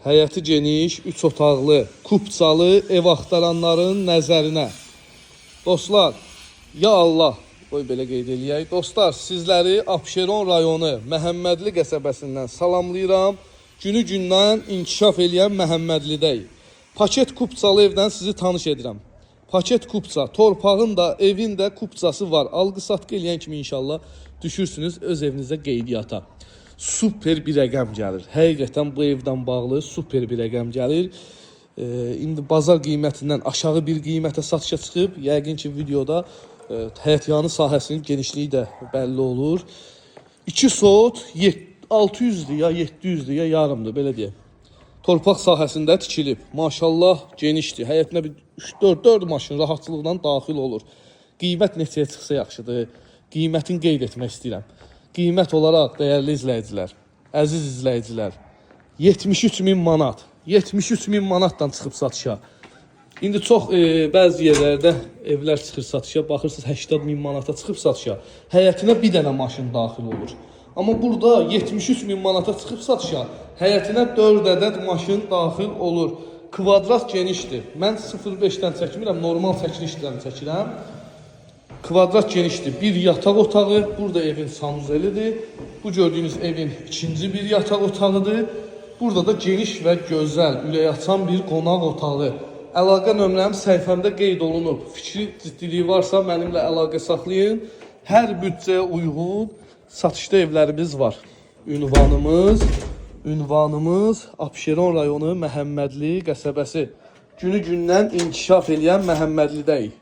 həyəti geniş, 3 otaqlı, kupçalı ev axtaranların nəzərinə. Dostlar, ya Allah, qoy belə qeyd eləyək. Dostlar, sizləri Abşeron rayonu Məhəmmədli qəsəbəsindən salamlayıram. Günü-gündən inkişaf eləyən Məhəmmədlidəyik. Paket kupçalı evdən sizi tanış edirəm. Paket kupça, torpağın da, evin də kupçası var. Alqı-satqı eləyən kimi inşallah düşürsünüz öz evinizdə qeydiyyata. Super bir rəqəm gəlir. Həqiqətən bu evdən bağlı super bir rəqəm gəlir. İndi bazar qiymətindən aşağı bir qiymətə satışa çıxıb. Yəqin ki videoda həyətyanı sahəsinin genişliyi də bəlli olur. 2 sot 600'dür ya 700'dür ya yarımdır, belə deyək. Torpaq sahəsində tikilib. Maşallah genişdir. Həyətinə bir 3-4 maşın rahatçılıqla daxil olur. Qiymət neçəyə çıxsa yaxşıdır. Qiymətini qeyd etmək istəyirəm. Qiymət olaraq dəyərli izləyicilər, əziz izləyicilər, 73.000 manat. 73.000 manatdan çıxıb satışa. İndi çox bəzi yerlərdə evlər çıxır satışa, baxırsınız 80.000 manata çıxıb satışa. Həyətinə bir dənə maşın daxil olur. Amma burada 73.000 manata çıxıb satışa, həyətinə 4 ədəd maşın daxil olur. Kvadrat genişdir. Mən 0.5-dən çəkmirəm, normal çəkilişdən çəkirəm. Kvadrat genişdir. Bir yataq otağı, burada evin sanuzelidir. Bu gördüyünüz evin ikinci bir yataq otağıdır. Burada da geniş və gözəl, ürək açan bir qonaq otağı. Əlaqə nömrəm səhifəmdə qeyd olunub. Fikri ciddiliyi varsa mənimlə əlaqə saxlayın. Hər büdcəyə uyğun satışda evlərimiz var. Ünvanımız Abşeron rayonu Məhəmmədli qəsəbəsi. Günü-gündən inkişaf eləyən Məhəmmədlidəyik.